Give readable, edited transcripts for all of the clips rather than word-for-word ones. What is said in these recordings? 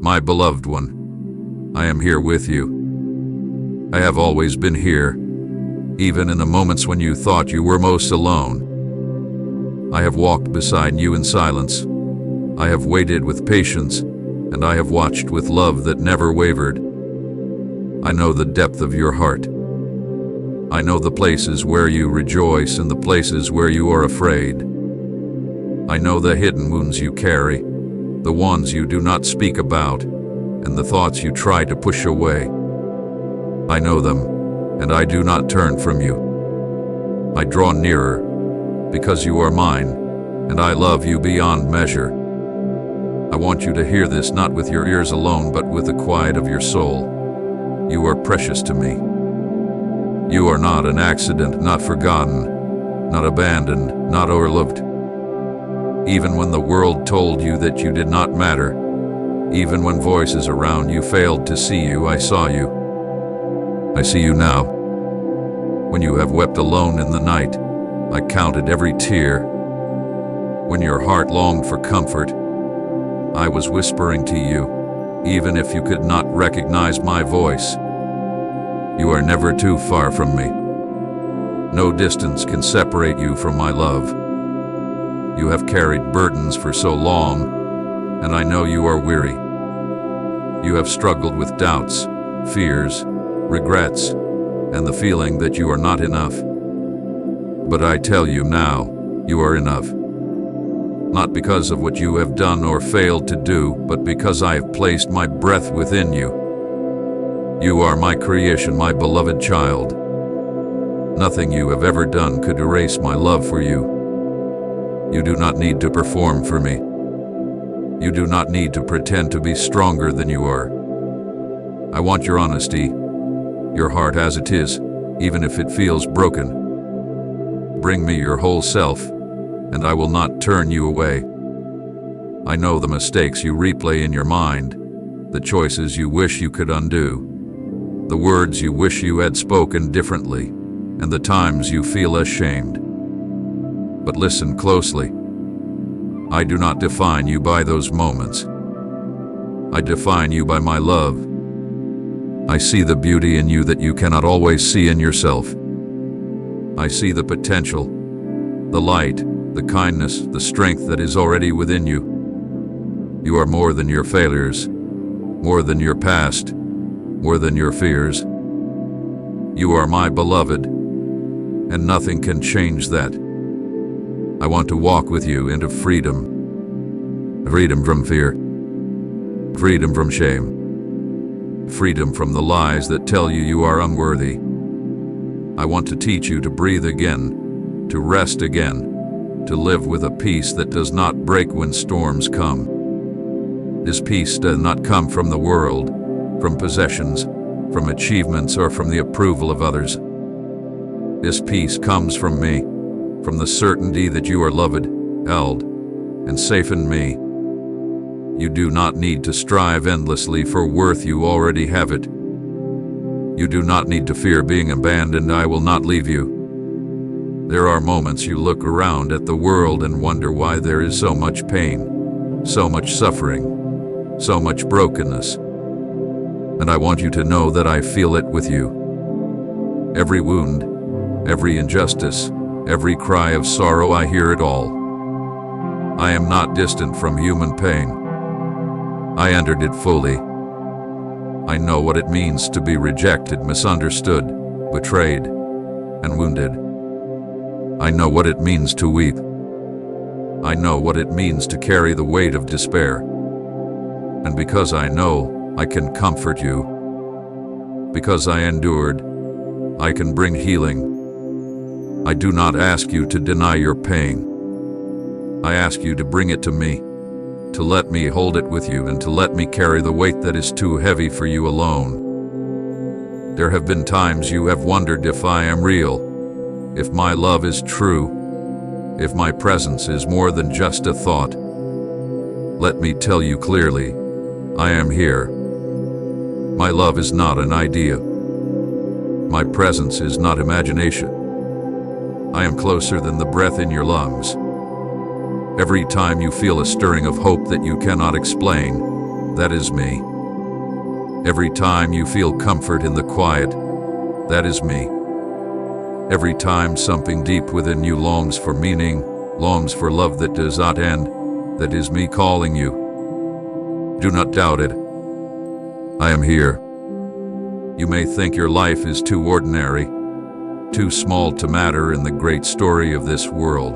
My beloved one, I am here with you. I have always been here, even in the moments when you thought you were most alone. I have walked beside you in silence. I have waited with patience, and I have watched with love that never wavered. I know the depth of your heart. I know the places where you rejoice and the places where you are afraid. I know the hidden wounds you carry, the ones you do not speak about, and the thoughts you try to push away. I know them, and I do not turn from you. I draw nearer, because you are mine, and I love you beyond measure. I want you to hear this not with your ears alone, but with the quiet of your soul. You are precious to me. You are not an accident, not forgotten, not abandoned, not overlooked. Even when the world told you that you did not matter, even when voices around you failed to see you, I saw you. I see you now. When you have wept alone in the night, I counted every tear. When your heart longed for comfort, I was whispering to you, even if you could not recognize my voice. You are never too far from me. No distance can separate you from my love. You have carried burdens for so long, and I know you are weary. You have struggled with doubts, fears, regrets, and the feeling that you are not enough. But I tell you now, you are enough. Not because of what you have done or failed to do, but because I have placed my breath within you. You are my creation, my beloved child. Nothing you have ever done could erase my love for you. You do not need to perform for me. You do not need to pretend to be stronger than you are. I want your honesty, your heart as it is, even if it feels broken. Bring me your whole self, and I will not turn you away. I know the mistakes you replay in your mind, the choices you wish you could undo, the words you wish you had spoken differently, and the times you feel ashamed. But listen closely. I do not define you by those moments. I define you by my love. I see the beauty in you that you cannot always see in yourself. I see the potential, the light, the kindness, the strength that is already within you. You are more than your failures, more than your past, more than your fears. You are my beloved, and nothing can change that. I want to walk with you into freedom. Freedom from fear. Freedom from shame. Freedom from the lies that tell you you are unworthy. I want to teach you to breathe again, to rest again, to live with a peace that does not break when storms come. This peace does not come from the world, from possessions, from achievements, or from the approval of others. This peace comes from me, from the certainty that you are loved, held, and safe in me. You do not need to strive endlessly for worth, you already have it. You do not need to fear being abandoned, I will not leave you. There are moments you look around at the world and wonder why there is so much pain, so much suffering, so much brokenness. And I want you to know that I feel it with you. Every wound, every injustice, every cry of sorrow, I hear it all. I am not distant from human pain. I entered it fully. I know what it means to be rejected, misunderstood, betrayed, and wounded. I know what it means to weep. I know what it means to carry the weight of despair. And because I know, I can comfort you. Because I endured, I can bring healing. I do not ask you to deny your pain. I ask you to bring it to me, to let me hold it with you, and to let me carry the weight that is too heavy for you alone. There have been times you have wondered if I am real, if my love is true, if my presence is more than just a thought. Let me tell you clearly, I am here. My love is not an idea. My presence is not imagination. I am closer than the breath in your lungs. Every time you feel a stirring of hope that you cannot explain, that is me. Every time you feel comfort in the quiet, that is me. Every time something deep within you longs for meaning, longs for love that does not end, that is me calling you. Do not doubt it. I am here. You may think your life is too ordinary, too small to matter in the great story of this world.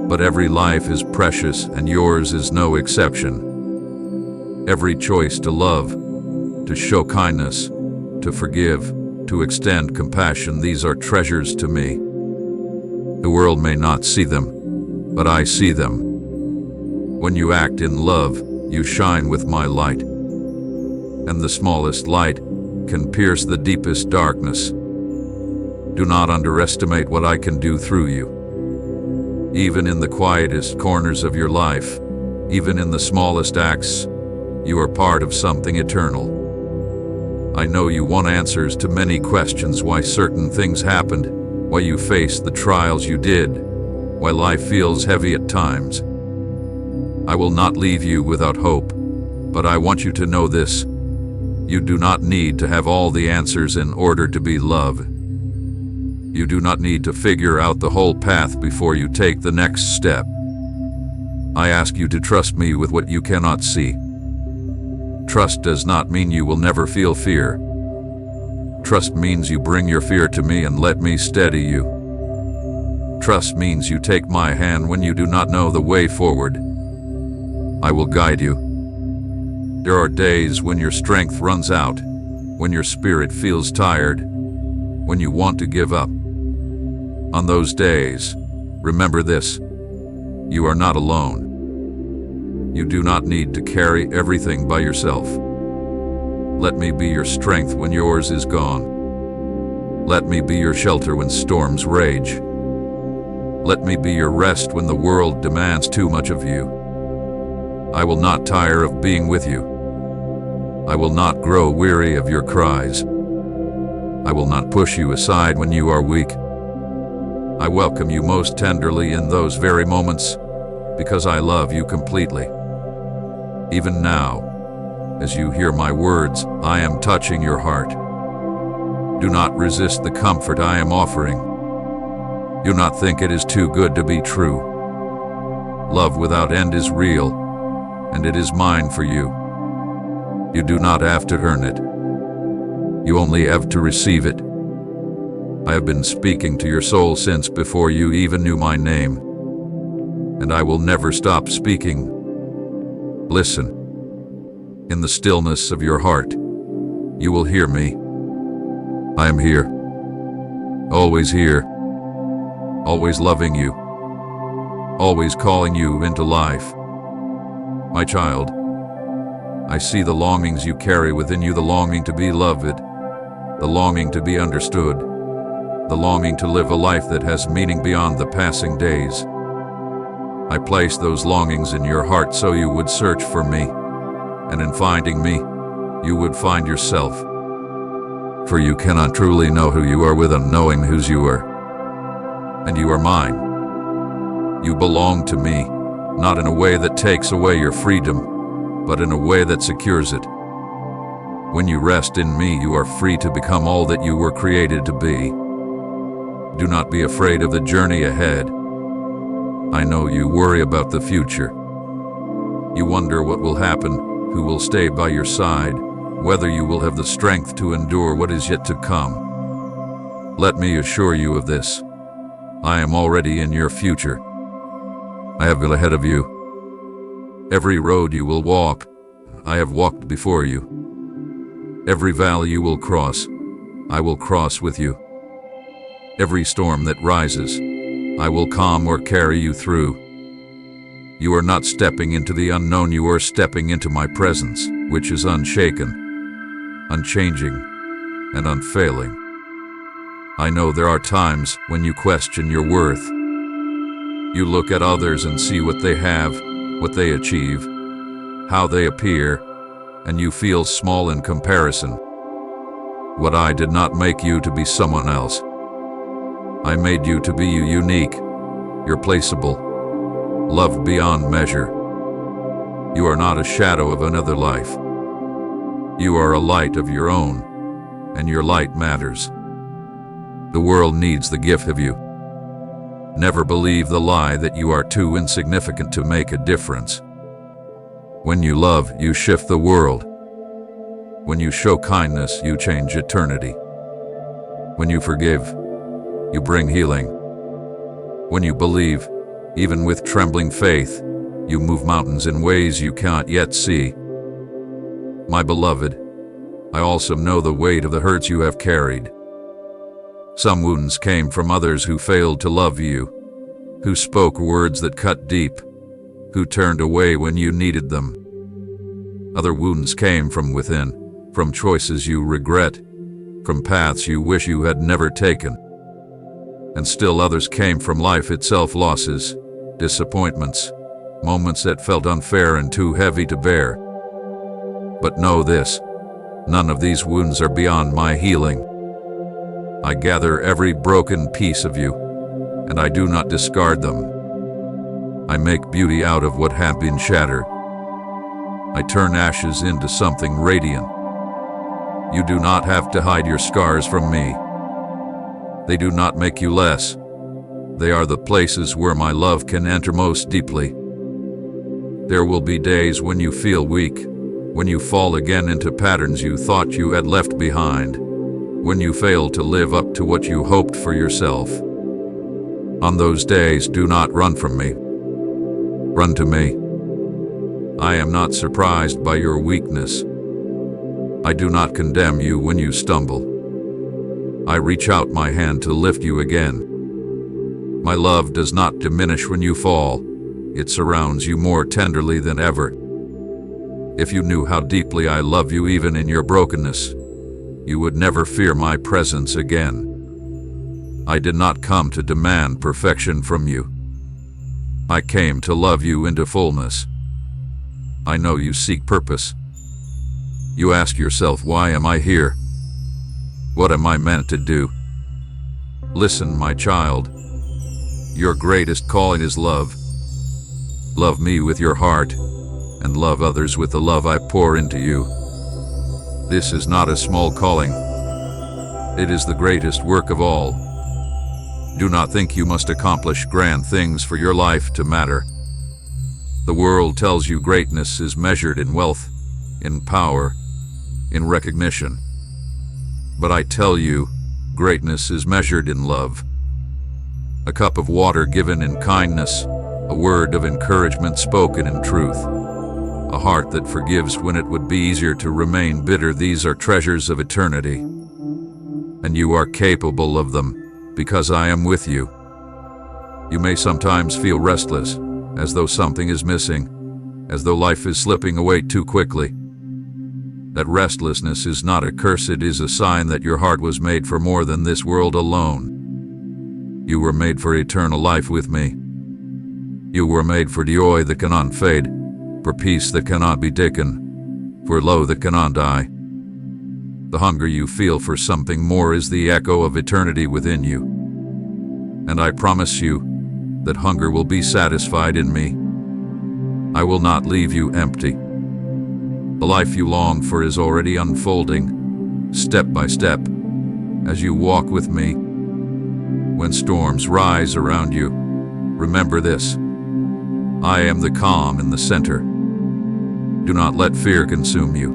But every life is precious, and yours is no exception. Every choice to love, to show kindness, to forgive, to extend compassion, these are treasures to me. The world may not see them, but I see them. When you act in love, you shine with my light. And the smallest light can pierce the deepest darkness. Do not underestimate what I can do through you. Even in the quietest corners of your life, even in the smallest acts, you are part of something eternal. I know you want answers to many questions: why certain things happened, why you faced the trials you did, why life feels heavy at times. I will not leave you without hope, but I want you to know this: you do not need to have all the answers in order to be loved. You do not need to figure out the whole path before you take the next step. I ask you to trust me with what you cannot see. Trust does not mean you will never feel fear. Trust means you bring your fear to me and let me steady you. Trust means you take my hand when you do not know the way forward. I will guide you. There are days when your strength runs out, when your spirit feels tired, when you want to give up. On those days, remember this: you are not alone. You do not need to carry everything by yourself. Let me be your strength when yours is gone. Let me be your shelter when storms rage. Let me be your rest when the world demands too much of you. I will not tire of being with you. I will not grow weary of your cries. I will not push you aside when you are weak. I welcome you most tenderly in those very moments, because I love you completely. Even now, as you hear my words, I am touching your heart. Do not resist the comfort I am offering. Do not think it is too good to be true. Love without end is real, and it is mine for you. You do not have to earn it. You only have to receive it. I have been speaking to your soul since before you even knew my name, and I will never stop speaking. Listen. In the stillness of your heart, you will hear me. I am here. Always here. Always loving you. Always calling you into life. My child, I see the longings you carry within you, the longing to be loved, the longing to be understood, the longing to live a life that has meaning beyond the passing days. I placed those longings in your heart so you would search for me, and in finding me, you would find yourself. For you cannot truly know who you are without knowing whose you are. And you are mine. You belong to me, not in a way that takes away your freedom, but in a way that secures it. When you rest in me, you are free to become all that you were created to be. Do not be afraid of the journey ahead. I know you worry about the future. You wonder what will happen, who will stay by your side, whether you will have the strength to endure what is yet to come. Let me assure you of this. I am already in your future. I have been ahead of you. Every road you will walk, I have walked before you. Every valley you will cross, I will cross with you. Every storm that rises, I will calm or carry you through. You are not stepping into the unknown, you are stepping into my presence, which is unshaken, unchanging, and unfailing. I know there are times when you question your worth. You look at others and see what they have, what they achieve, how they appear, and you feel small in comparison. What I did not make you to be someone else. I made you to be unique, irreplaceable, loved beyond measure. You are not a shadow of another life. You are a light of your own, and your light matters. The world needs the gift of you. Never believe the lie that you are too insignificant to make a difference. When you love, you shift the world. When you show kindness, you change eternity. When you forgive, you bring healing. When you believe, even with trembling faith, you move mountains in ways you cannot yet see. My beloved, I also know the weight of the hurts you have carried. Some wounds came from others who failed to love you, who spoke words that cut deep, who turned away when you needed them. Other wounds came from within, from choices you regret, from paths you wish you had never taken. And still others came from life itself, losses, disappointments, moments that felt unfair and too heavy to bear. But know this, none of these wounds are beyond my healing. I gather every broken piece of you, and I do not discard them. I make beauty out of what had been shattered. I turn ashes into something radiant. You do not have to hide your scars from me. They do not make you less. They are the places where my love can enter most deeply. There will be days when you feel weak, when you fall again into patterns you thought you had left behind, when you fail to live up to what you hoped for yourself. On those days, do not run from me. Run to me. I am not surprised by your weakness. I do not condemn you when you stumble. I reach out my hand to lift you again. My love does not diminish when you fall. It surrounds you more tenderly than ever. If you knew how deeply I love you even in your brokenness, you would never fear my presence again. I did not come to demand perfection from you. I came to love you into fullness. I know you seek purpose. You ask yourself, why am I here? What am I meant to do? Listen, my child. Your greatest calling is love. Love me with your heart, and love others with the love I pour into you. This is not a small calling. It is the greatest work of all. Do not think you must accomplish grand things for your life to matter. The world tells you greatness is measured in wealth, in power, in recognition. But I tell you, greatness is measured in love. A cup of water given in kindness, a word of encouragement spoken in truth, a heart that forgives when it would be easier to remain bitter. These are treasures of eternity. And you are capable of them, because I am with you. You may sometimes feel restless, as though something is missing, as though life is slipping away too quickly. That restlessness is not a curse, it is a sign that your heart was made for more than this world alone. You were made for eternal life with me. You were made for joy that cannot fade, for peace that cannot be taken, for love that cannot die. The hunger you feel for something more is the echo of eternity within you. And I promise you that hunger will be satisfied in me. I will not leave you empty. The life you long for is already unfolding, step by step, as you walk with me. When storms rise around you, remember this: I am the calm in the center. Do not let fear consume you.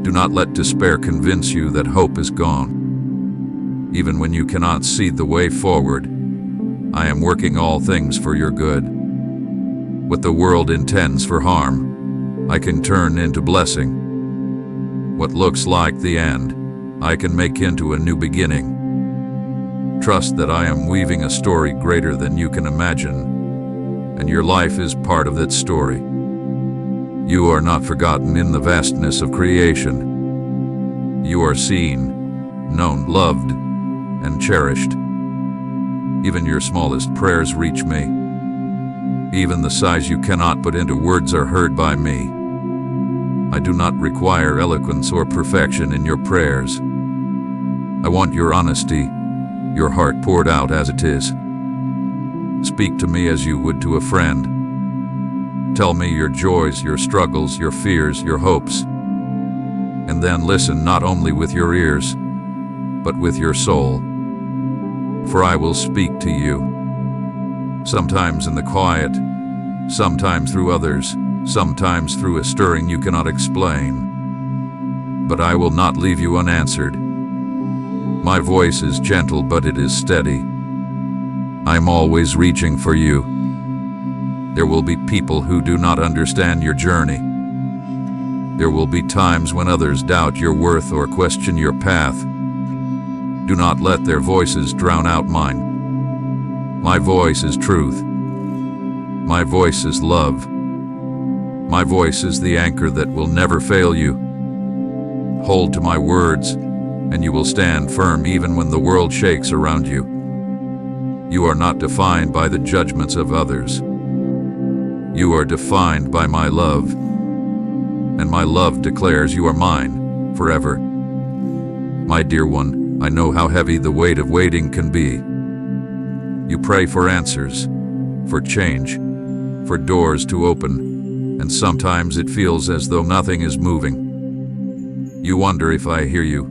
Do not let despair convince you that hope is gone. Even when you cannot see the way forward, I am working all things for your good. What the world intends for harm, I can turn into blessing. What looks like the end, I can make into a new beginning. Trust that I am weaving a story greater than you can imagine, and your life is part of that story. You are not forgotten in the vastness of creation. You are seen, known, loved, and cherished. Even your smallest prayers reach me. Even the sighs you cannot put into words are heard by me. I do not require eloquence or perfection in your prayers. I want your honesty, your heart poured out as it is. Speak to me as you would to a friend. Tell me your joys, your struggles, your fears, your hopes. And then listen not only with your ears, but with your soul. For I will speak to you. Sometimes in the quiet, sometimes through others, sometimes through a stirring you cannot explain. But I will not leave you unanswered. My voice is gentle, but it is steady. I am always reaching for you. There will be people who do not understand your journey. There will be times when others doubt your worth or question your path. Do not let their voices drown out mine. My voice is truth. My voice is love. My voice is the anchor that will never fail you. Hold to my words, and you will stand firm even when the world shakes around you. You are not defined by the judgments of others. You are defined by my love, and my love declares you are mine forever. My dear one, I know how heavy the weight of waiting can be. You pray for answers, for change, for doors to open, and sometimes it feels as though nothing is moving. You wonder if I hear you,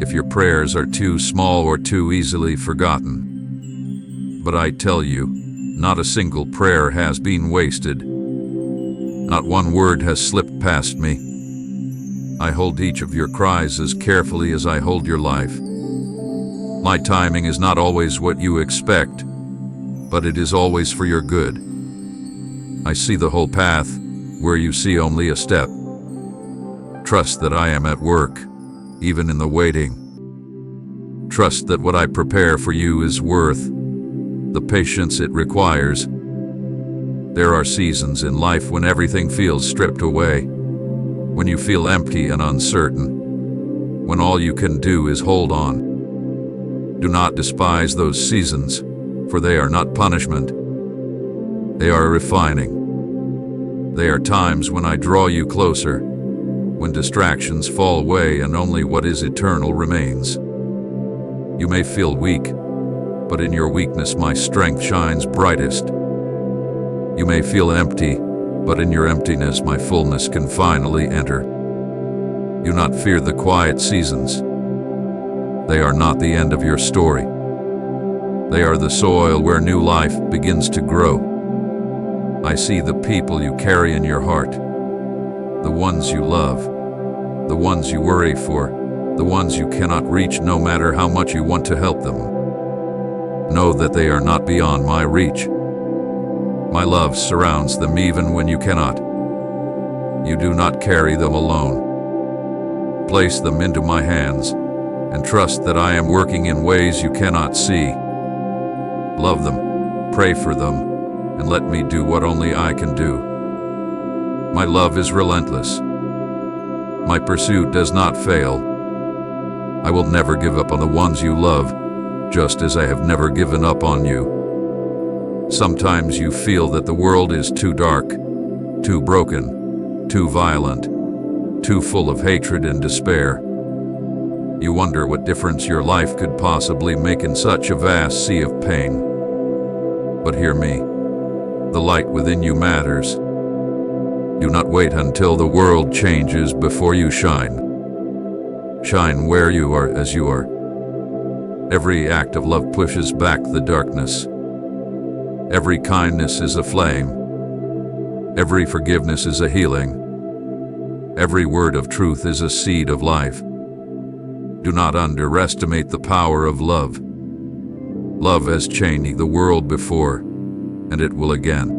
if your prayers are too small or too easily forgotten. But I tell you, not a single prayer has been wasted. Not one word has slipped past me. I hold each of your cries as carefully as I hold your life. My timing is not always what you expect, but it is always for your good. I see the whole path where you see only a step. Trust that I am at work, even in the waiting. Trust that what I prepare for you is worth the patience it requires. There are seasons in life when everything feels stripped away, when you feel empty and uncertain, when all you can do is hold on. Do not despise those seasons, for they are not punishment. They are refining. They are times when I draw you closer, when distractions fall away and only what is eternal remains. You may feel weak, but in your weakness my strength shines brightest. You may feel empty, but in your emptiness my fullness can finally enter. Do not fear the quiet seasons. They are not the end of your story. They are the soil where new life begins to grow. I see the people you carry in your heart, the ones you love, the ones you worry for, the ones you cannot reach no matter how much you want to help them. Know that they are not beyond my reach. My love surrounds them even when you cannot. You do not carry them alone. Place them into my hands and trust that I am working in ways you cannot see. Love them, pray for them, and let me do what only I can do. My love is relentless. My pursuit does not fail. I will never give up on the ones you love, just as I have never given up on you. Sometimes you feel that the world is too dark, too broken, too violent, too full of hatred and despair. You wonder what difference your life could possibly make in such a vast sea of pain. But hear me, the light within you matters. Do not wait until the world changes before you shine. Shine where you are as you are. Every act of love pushes back the darkness. Every kindness is a flame. Every forgiveness is a healing. Every word of truth is a seed of life. Do not underestimate the power of love. Love has changed the world before, and it will again.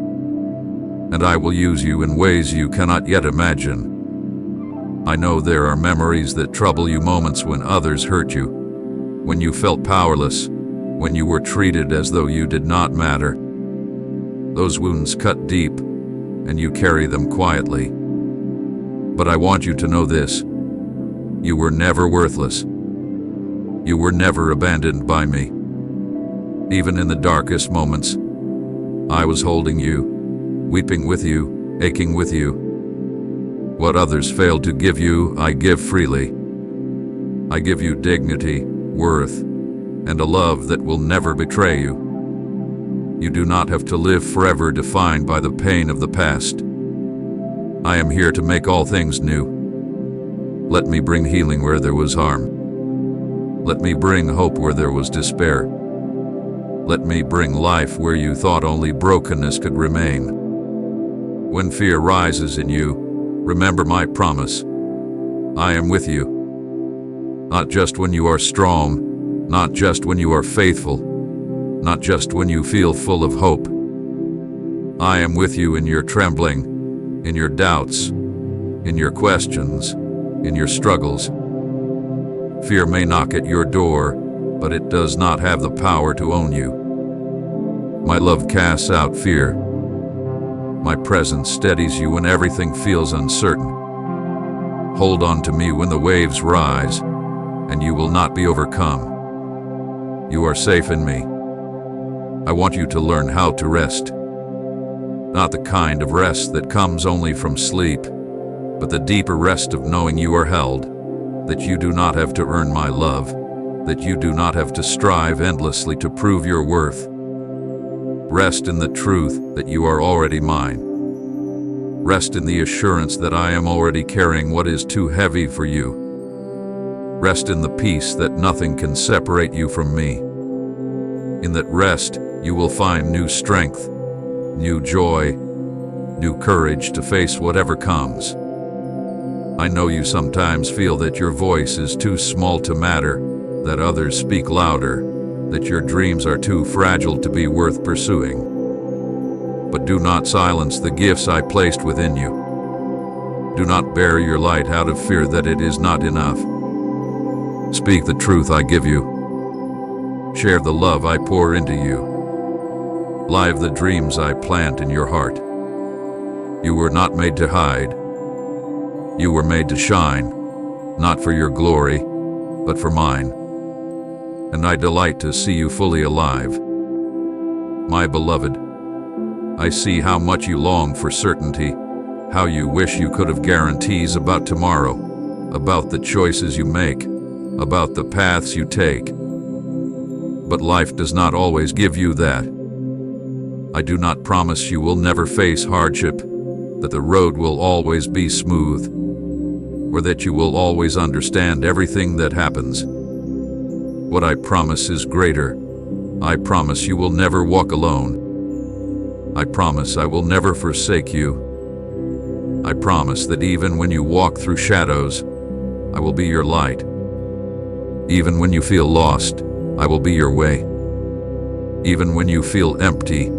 And I will use you in ways you cannot yet imagine. I know there are memories that trouble you, moments when others hurt you, when you felt powerless, when you were treated as though you did not matter. Those wounds cut deep, and you carry them quietly. But I want you to know this: you were never worthless. You were never abandoned by me. Even in the darkest moments, I was holding you, weeping with you, aching with you. What others failed to give you, I give freely. I give you dignity, worth, and a love that will never betray you. You do not have to live forever defined by the pain of the past. I am here to make all things new. Let me bring healing where there was harm. Let me bring hope where there was despair. Let me bring life where you thought only brokenness could remain. When fear rises in you, remember my promise. I am with you. Not just when you are strong, not just when you are faithful, not just when you feel full of hope. I am with you in your trembling, in your doubts, in your questions, in your struggles. Fear may knock at your door, but it does not have the power to own you. My love casts out fear. My presence steadies you when everything feels uncertain. Hold on to me when the waves rise, and you will not be overcome. You are safe in me. I want you to learn how to rest. Not the kind of rest that comes only from sleep, but the deeper rest of knowing you are held, that you do not have to earn my love, that you do not have to strive endlessly to prove your worth. Rest in the truth that you are already mine. Rest in the assurance that I am already carrying what is too heavy for you. Rest in the peace that nothing can separate you from me. In that rest, you will find new strength, new joy, new courage to face whatever comes. I know you sometimes feel that your voice is too small to matter, that others speak louder, that your dreams are too fragile to be worth pursuing. But do not silence the gifts I placed within you. Do not bury your light out of fear that it is not enough. Speak the truth I give you. Share the love I pour into you. Live the dreams I plant in your heart. You were not made to hide. You were made to shine, not for your glory, but for mine. And I delight to see you fully alive. My beloved, I see how much you long for certainty, how you wish you could have guarantees about tomorrow, about the choices you make, about the paths you take. But life does not always give you that. I do not promise you will never face hardship, that the road will always be smooth, or that you will always understand everything that happens. What I promise is greater. I promise you will never walk alone. I promise I will never forsake you. I promise that even when you walk through shadows, I will be your light. Even when you feel lost, I will be your way. Even when you feel empty,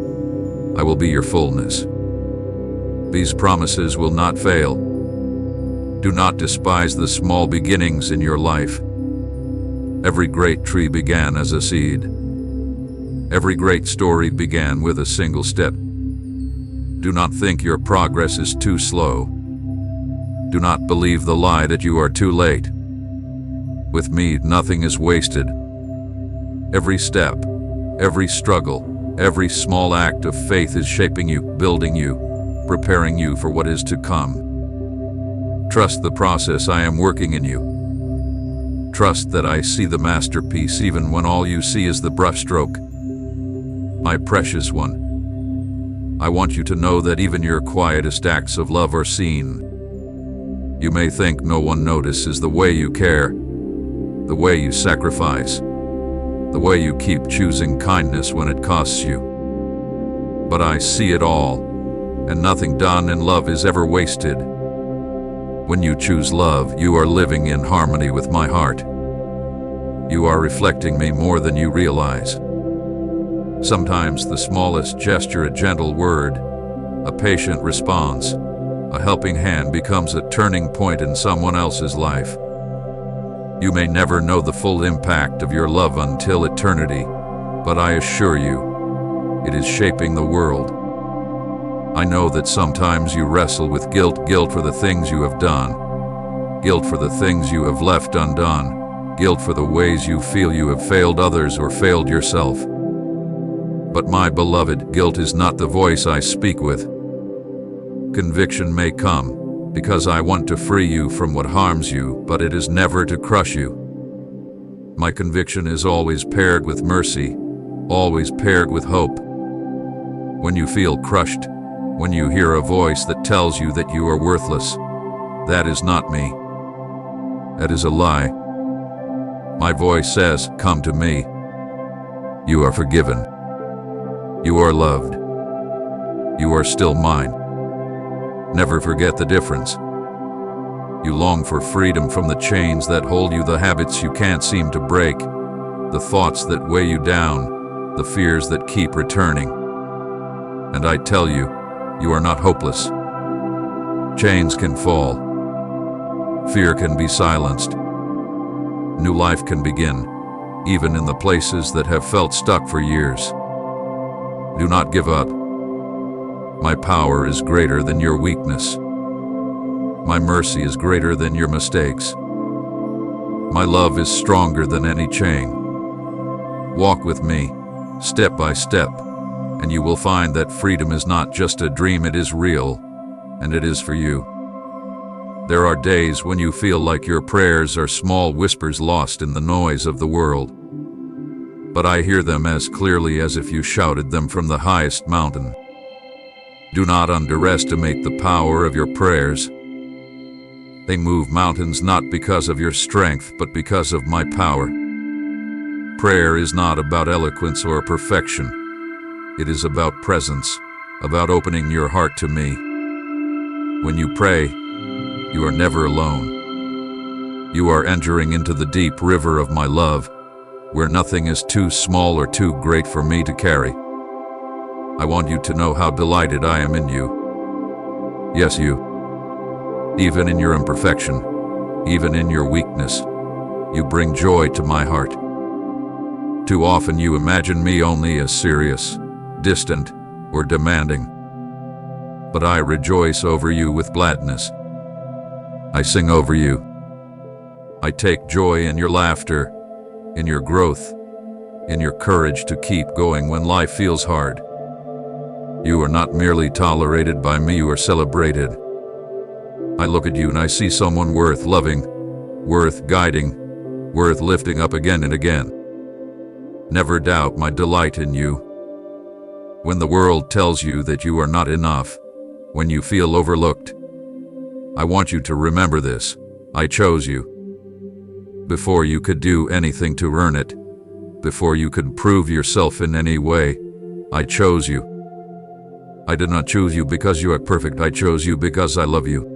I will be your fullness. These promises will not fail. Do not despise the small beginnings in your life. Every great tree began as a seed. Every great story began with a single step. Do not think your progress is too slow. Do not believe the lie that you are too late. With me, nothing is wasted. Every step, every struggle, every small act of faith is shaping you, building you, preparing you for what is to come. Trust the process I am working in you. Trust that I see the masterpiece even when all you see is the brushstroke. My precious one, I want you to know that even your quietest acts of love are seen. You may think no one notices the way you care, the way you sacrifice, the way you keep choosing kindness when it costs you. But I see it all, and nothing done in love is ever wasted. When you choose love, you are living in harmony with my heart. You are reflecting me more than you realize. Sometimes the smallest gesture, a gentle word, a patient response, a helping hand becomes a turning point in someone else's life. You may never know the full impact of your love until eternity, but I assure you, it is shaping the world. I know that sometimes you wrestle with guilt for the things you have done, guilt for the things you have left undone, guilt for the ways you feel you have failed others or failed yourself. But my beloved, guilt is not the voice I speak with. Conviction may come, because I want to free you from what harms you, but it is never to crush you. My conviction is always paired with mercy, always paired with hope. When you feel crushed, When you hear a voice that tells you that you are worthless, that is not me. That is a lie. My voice says, "Come to me. You are forgiven. You are loved. You are still mine." Never forget the difference. You long for freedom from the chains that hold you, the habits you can't seem to break, the thoughts that weigh you down, the fears that keep returning. And I tell you, you are not hopeless. Chains can fall. Fear can be silenced. New life can begin, even in the places that have felt stuck for years. Do not give up. My power is greater than your weakness. My mercy is greater than your mistakes. My love is stronger than any chain. Walk with me, step by step, and you will find that freedom is not just a dream, it is real, and it is for you. There are days when you feel like your prayers are small whispers lost in the noise of the world. But I hear them as clearly as if you shouted them from the highest mountain. Do not underestimate the power of your prayers. They move mountains not because of your strength, but because of my power. Prayer is not about eloquence or perfection. It is about presence, about opening your heart to me. When you pray, you are never alone. You are entering into the deep river of my love, where nothing is too small or too great for me to carry. I want you to know how delighted I am in you. Yes, you. Even in your imperfection, even in your weakness, you bring joy to my heart. Too often you imagine me only as serious, distant, or demanding. But I rejoice over you with gladness. I sing over you. I take joy in your laughter, in your growth, in your courage to keep going when life feels hard. You are not merely tolerated by me, you are celebrated. I look at you and I see someone worth loving, worth guiding, worth lifting up again and again. Never doubt my delight in you. When the world tells you that you are not enough, when you feel overlooked, I want you to remember this. I chose you. Before you could do anything to earn it, before you could prove yourself in any way, I chose you. I did not choose you because you are perfect. I chose you because I love you.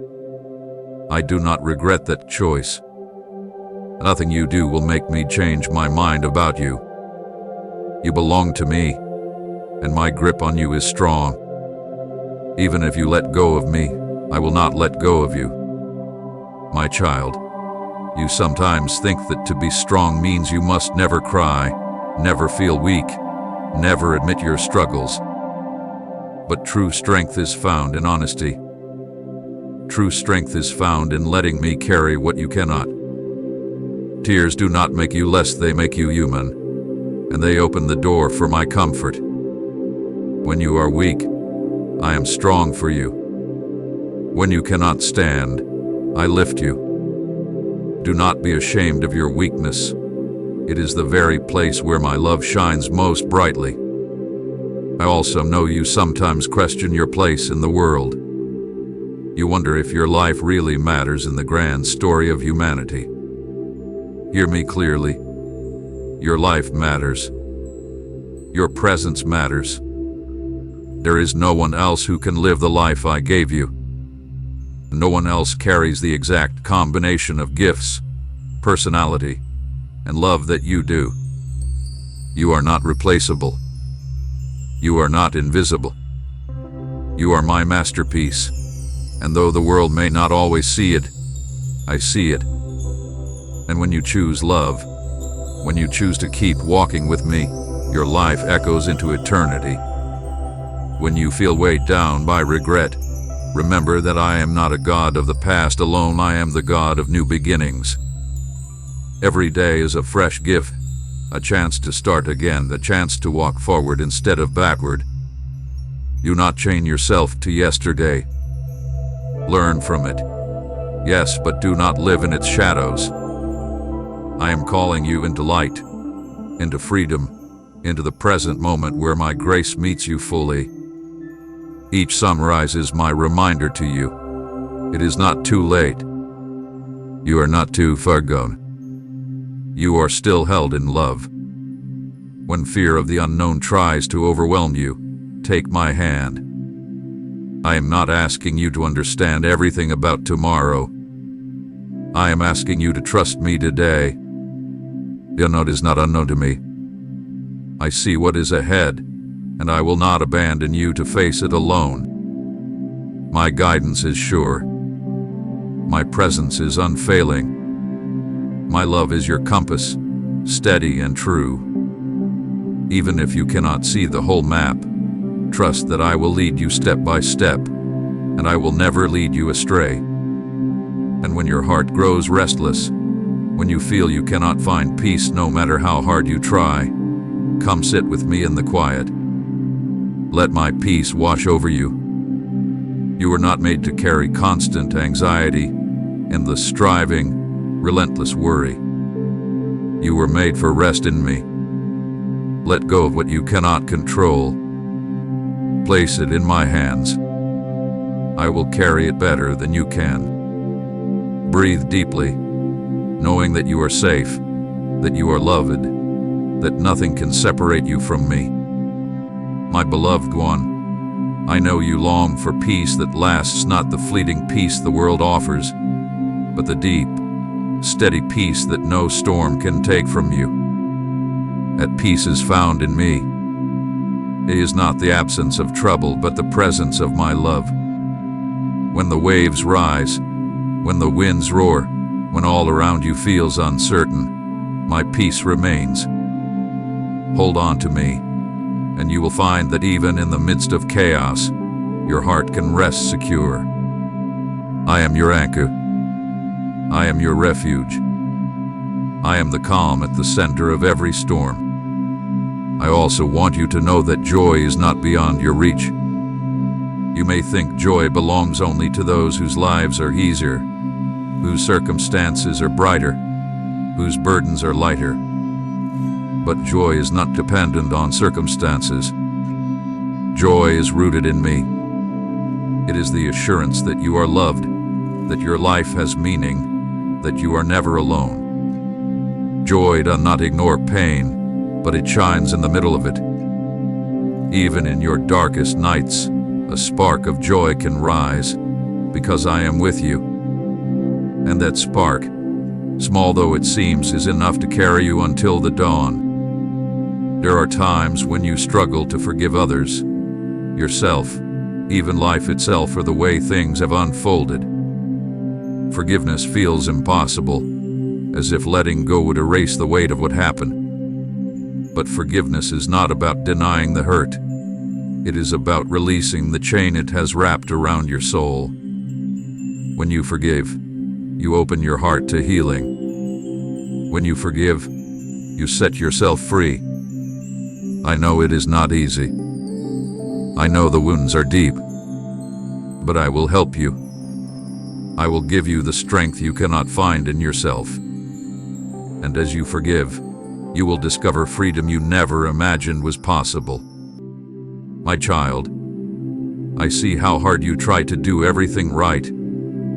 I do not regret that choice. Nothing you do will make me change my mind about you. You belong to me, and my grip on you is strong. Even if you let go of me, I will not let go of you. My child, you sometimes think that to be strong means you must never cry, never feel weak, never admit your struggles. But true strength is found in honesty. True strength is found in letting me carry what you cannot. Tears do not make you less, they make you human, and they open the door for my comfort. When you are weak, I am strong for you. When you cannot stand, I lift you. Do not be ashamed of your weakness. It is the very place where my love shines most brightly. I also know you sometimes question your place in the world. You wonder if your life really matters in the grand story of humanity. Hear me clearly. Your life matters. Your presence matters. There is no one else who can live the life I gave you. No one else carries the exact combination of gifts, personality, and love that you do. You are not replaceable. You are not invisible. You are my masterpiece, and though the world may not always see it, I see it. And when you choose love, when you choose to keep walking with me, your life echoes into eternity. When you feel weighed down by regret, remember that I am not a God of the past alone, I am the God of new beginnings. Every day is a fresh gift, a chance to start again, the chance to walk forward instead of backward. Do not chain yourself to yesterday. Learn from it. Yes, but do not live in its shadows. I am calling you into light, into freedom, into the present moment where my grace meets you fully. Each sunrise is my reminder to you. It is not too late. You are not too far gone. You are still held in love. When fear of the unknown tries to overwhelm you, take my hand. I am not asking you to understand everything about tomorrow. I am asking you to trust me today. The unknown is not unknown to me. I see what is ahead, and I will not abandon you to face it alone. My guidance is sure. My presence is unfailing. My love is your compass, steady and true. Even if you cannot see the whole map, trust that I will lead you step by step, and I will never lead you astray. And when your heart grows restless, when you feel you cannot find peace no matter how hard you try, come sit with me in the quiet. Let my peace wash over you. You were not made to carry constant anxiety, endless striving, relentless worry. You were made for rest in me. Let go of what you cannot control. Place it in my hands. I will carry it better than you can. Breathe deeply, knowing that you are safe, that you are loved, that nothing can separate you from me. My beloved one, I know you long for peace that lasts, not the fleeting peace the world offers, but the deep, steady peace that no storm can take from you. That peace is found in me. It is not the absence of trouble, but the presence of my love. When the waves rise, when the winds roar, when all around you feels uncertain, my peace remains. Hold on to me, and you will find that even in the midst of chaos, your heart can rest secure. I am your anchor. I am your refuge. I am the calm at the center of every storm. I also want you to know that joy is not beyond your reach. You may think joy belongs only to those whose lives are easier, whose circumstances are brighter, whose burdens are lighter. But joy is not dependent on circumstances. Joy is rooted in me. It is the assurance that you are loved, that your life has meaning, that you are never alone. Joy does not ignore pain, but it shines in the middle of it. Even in your darkest nights, a spark of joy can rise, because I am with you. And that spark, small though it seems, is enough to carry you until the dawn. There are times when you struggle to forgive others, yourself, even life itself, for the way things have unfolded. Forgiveness feels impossible, as if letting go would erase the weight of what happened. But forgiveness is not about denying the hurt. It is about releasing the chain it has wrapped around your soul. When you forgive, you open your heart to healing. When you forgive, you set yourself free. I know it is not easy. I know the wounds are deep. But I will help you. I will give you the strength you cannot find in yourself. And as you forgive, you will discover freedom you never imagined was possible. My child, I see how hard you try to do everything right,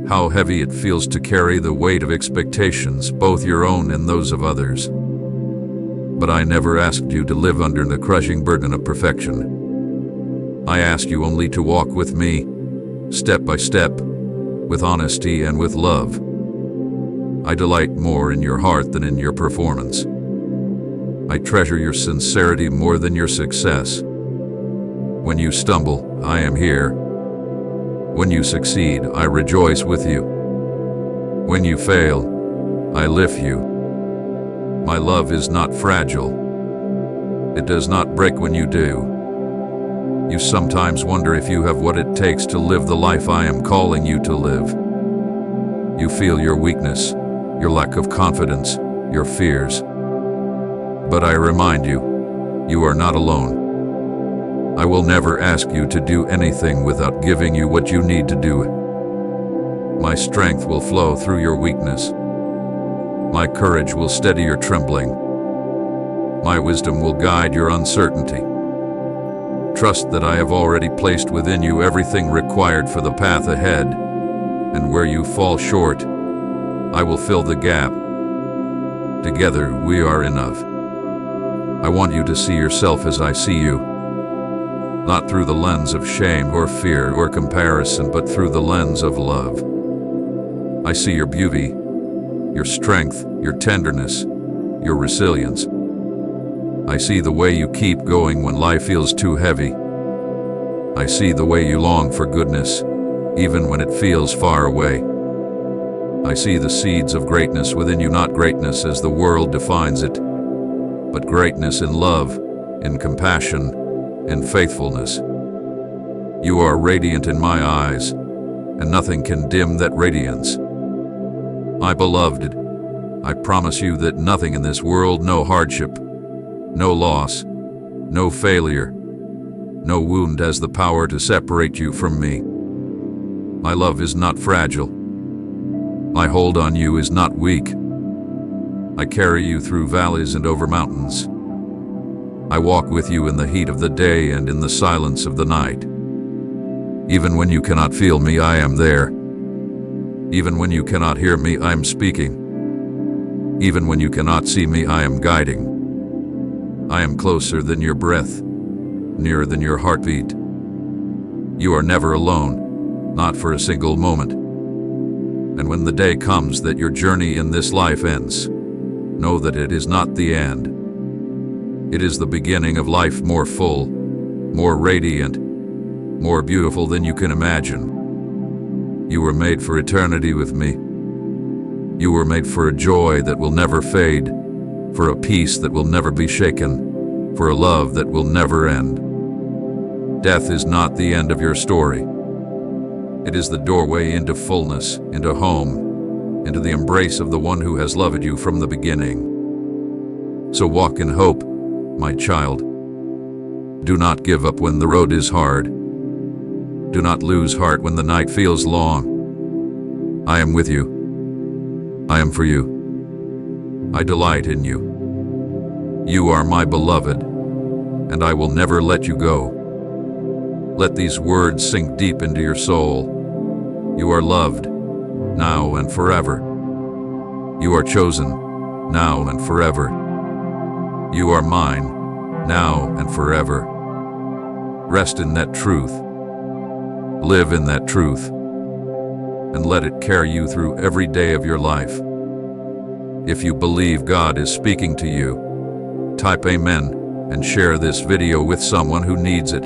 how heavy it feels to carry the weight of expectations, both your own and those of others. But I never asked you to live under the crushing burden of perfection. I asked you only to walk with me, step by step, with honesty and with love. I delight more in your heart than in your performance. I treasure your sincerity more than your success. When you stumble, I am here. When you succeed, I rejoice with you. When you fail, I lift you. My love is not fragile. It does not break when you do. You sometimes wonder if you have what it takes to live the life I am calling you to live. You feel your weakness, your lack of confidence, your fears. But I remind you, you are not alone. I will never ask you to do anything without giving you what you need to do it. My strength will flow through your weakness. My courage will steady your trembling. My wisdom will guide your uncertainty. Trust that I have already placed within you everything required for the path ahead, and where you fall short, I will fill the gap. Together we are enough. I want you to see yourself as I see you, not through the lens of shame or fear or comparison, but through the lens of love. I see your beauty, your strength, your tenderness, your resilience. I see the way you keep going when life feels too heavy. I see the way you long for goodness, even when it feels far away. I see the seeds of greatness within you, not greatness as the world defines it, but greatness in love, in compassion, in faithfulness. You are radiant in my eyes, and nothing can dim that radiance. My beloved, I promise you that nothing in this world, no hardship, no loss, no failure, no wound has the power to separate you from me. My love is not fragile. My hold on you is not weak. I carry you through valleys and over mountains. I walk with you in the heat of the day and in the silence of the night. Even when you cannot feel me, I am there. Even when you cannot hear me, I am speaking. Even when you cannot see me, I am guiding. I am closer than your breath, nearer than your heartbeat. You are never alone, not for a single moment. And when the day comes that your journey in this life ends, know that it is not the end. It is the beginning of life more full, more radiant, more beautiful than you can imagine. You were made for eternity with me. You were made for a joy that will never fade, for a peace that will never be shaken, for a love that will never end. Death is not the end of your story. It is the doorway into fullness, into home, into the embrace of the one who has loved you from the beginning. So walk in hope, my child. Do not give up when the road is hard. Do not lose heart when the night feels long. I am with you. I am for you. I delight in you. You are my beloved, and I will never let you go. Let these words sink deep into your soul. You are loved, now and forever. You are chosen, now and forever. You are mine, now and forever. Rest in that truth. Live in that truth. And let it carry you through every day of your life. If you believe God is speaking to you, type Amen and share this video with someone who needs it.